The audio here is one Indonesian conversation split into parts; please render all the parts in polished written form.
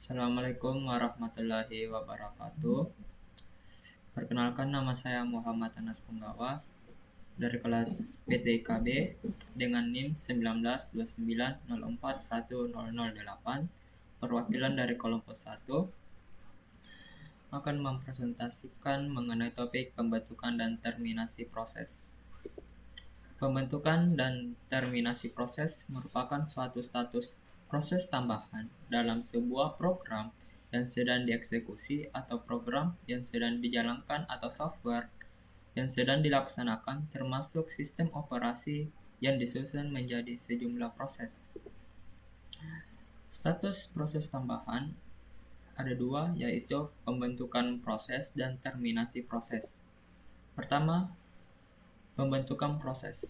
Assalamualaikum warahmatullahi wabarakatuh. Perkenalkan, nama saya Muhammad Anas Punggawa dari kelas PTIKB dengan NIM 1929041008. Perwakilan dari kelompok 1 akan mempresentasikan mengenai topik pembentukan dan terminasi proses. Pembentukan dan terminasi proses merupakan suatu status proses tambahan dalam sebuah program yang sedang dieksekusi atau program yang sedang dijalankan atau software yang sedang dilaksanakan, termasuk sistem operasi yang disusun menjadi sejumlah proses. Status proses tambahan ada dua, yaitu pembentukan proses dan terminasi proses. Pertama, pembentukan proses.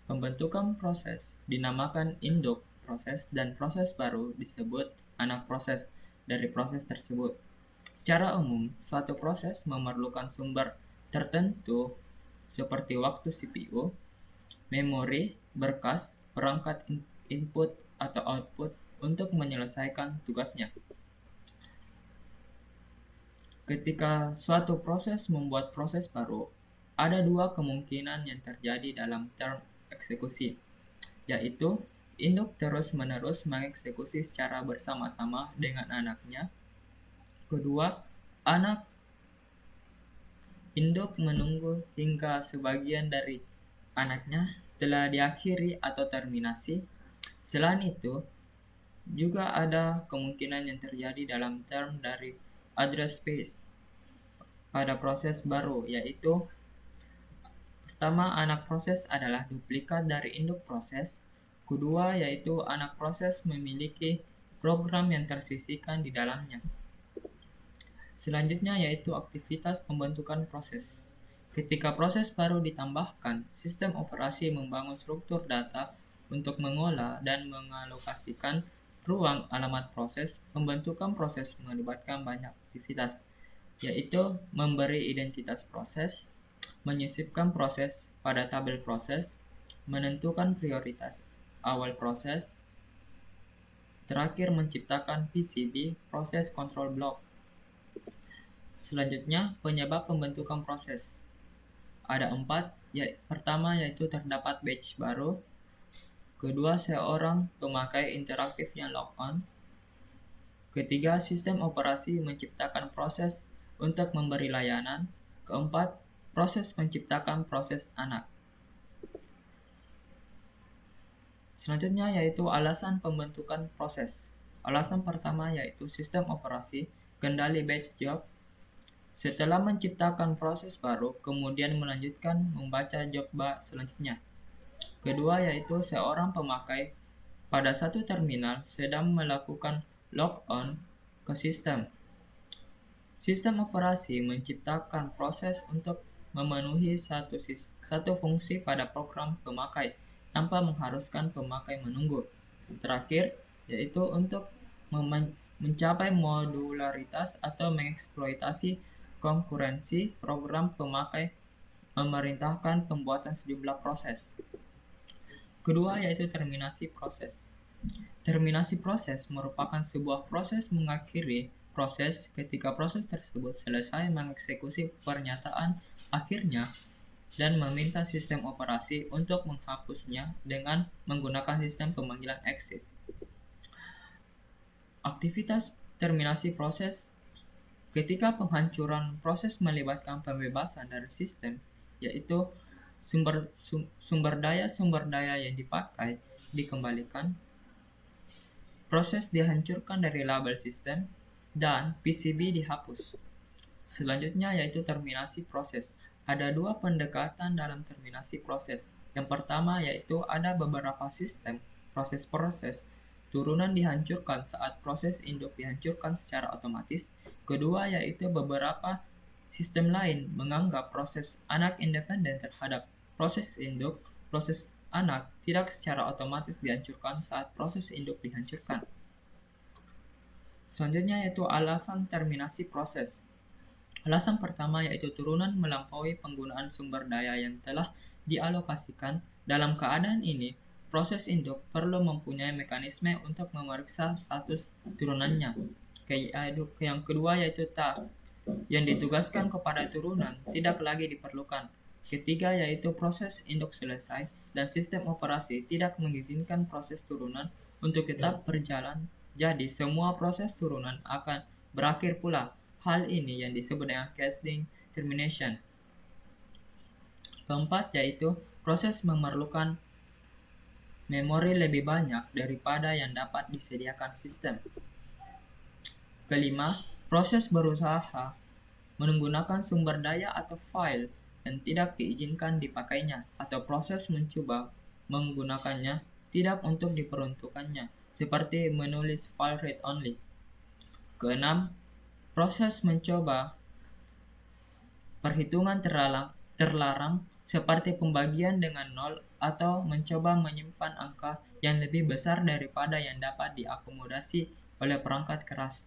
Pembentukan proses dinamakan induk proses dan proses baru disebut anak proses dari proses tersebut. Secara umum, suatu proses memerlukan sumber tertentu seperti waktu CPU, memori, berkas, perangkat input atau output untuk menyelesaikan tugasnya. Ketika suatu proses membuat proses baru, ada dua kemungkinan yang terjadi dalam term eksekusi, yaitu induk terus-menerus mengeksekusi secara bersama-sama dengan anaknya. Kedua, anak induk menunggu hingga sebagian dari anaknya telah diakhiri atau terminasi. Selain itu, juga ada kemungkinan yang terjadi dalam term dari address space pada proses baru, yaitu pertama, anak proses adalah duplikat dari induk proses. Kedua, yaitu anak proses memiliki program yang tersisihkan di dalamnya. Selanjutnya yaitu aktivitas pembentukan proses. Ketika proses baru ditambahkan, sistem operasi membangun struktur data untuk mengolah dan mengalokasikan ruang alamat proses. Pembentukan proses melibatkan banyak aktivitas, yaitu memberi identitas proses, menyisipkan proses pada tabel proses, menentukan prioritas awal proses, terakhir menciptakan PCB, proses control block. Selanjutnya, penyebab pembentukan proses. Ada 4, pertama yaitu terdapat batch baru. Kedua, seorang pemakai interaktifnya logon. Ketiga, sistem operasi menciptakan proses untuk memberi layanan. Keempat, proses menciptakan proses anak. Selanjutnya yaitu alasan pembentukan proses. Alasan pertama yaitu sistem operasi kendali batch job. Setelah menciptakan proses baru, kemudian melanjutkan membaca job selanjutnya. Kedua yaitu seorang pemakai pada satu terminal sedang melakukan logon ke sistem. Sistem operasi menciptakan proses untuk memenuhi satu fungsi pada program pemakai tanpa mengharuskan pemakai menunggu. Terakhir, yaitu untuk mencapai modularitas atau mengeksploitasi konkurensi, program pemakai memerintahkan pembuatan sejumlah proses. Kedua, yaitu terminasi proses. Terminasi proses merupakan sebuah proses mengakhiri proses ketika proses tersebut selesai mengeksekusi pernyataan akhirnya dan meminta sistem operasi untuk menghapusnya dengan menggunakan sistem pemanggilan exit. Aktivitas terminasi proses ketika penghancuran proses melibatkan pembebasan dari sistem, yaitu sumber daya yang dipakai dikembalikan, proses dihancurkan dari label sistem, dan PCB dihapus. Selanjutnya yaitu terminasi proses. Ada dua pendekatan dalam terminasi proses. Yang pertama yaitu ada beberapa sistem proses turunan dihancurkan saat proses induk dihancurkan secara otomatis. Kedua yaitu beberapa sistem lain menganggap proses anak independen terhadap proses induk. Proses anak tidak secara otomatis dihancurkan saat proses induk dihancurkan. Selanjutnya yaitu alasan terminasi proses. Alasan pertama yaitu turunan melampaui penggunaan sumber daya yang telah dialokasikan. Dalam keadaan ini, proses induk perlu mempunyai mekanisme untuk memeriksa status turunannya. Yang kedua yaitu task, yang ditugaskan kepada turunan tidak lagi diperlukan. Ketiga yaitu proses induk selesai dan sistem operasi tidak mengizinkan proses turunan untuk tetap berjalan. Jadi semua proses turunan akan berakhir pula. Hal ini yang disebut dengan cascading termination. Keempat yaitu proses memerlukan memori lebih banyak daripada yang dapat disediakan sistem. Kelima, proses berusaha menggunakan sumber daya atau file yang tidak diizinkan dipakainya, atau proses mencoba menggunakannya tidak untuk diperuntukannya, seperti menulis file read only. Keenam, proses mencoba perhitungan terlarang seperti pembagian dengan nol atau mencoba menyimpan angka yang lebih besar daripada yang dapat diakomodasi oleh perangkat keras.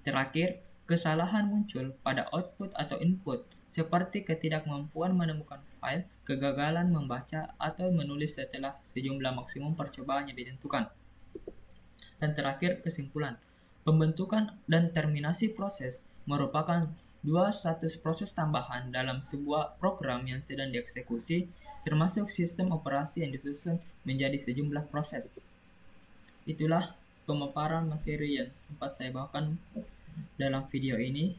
Terakhir, kesalahan muncul pada output atau input, seperti ketidakmampuan menemukan file, kegagalan membaca, atau menulis setelah sejumlah maksimum percobaan yang ditentukan. Dan terakhir, kesimpulan. Pembentukan dan terminasi proses merupakan dua status proses tambahan dalam sebuah program yang sedang dieksekusi, termasuk sistem operasi yang disusun menjadi sejumlah proses. Itulah pemaparan materi yang sempat saya bawakan dalam video ini,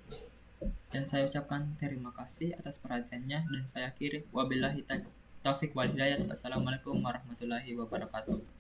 dan saya ucapkan terima kasih atas perhatiannya, dan saya akhiri wabillahi taufik wal hidayah. Assalamualaikum warahmatullahi wabarakatuh.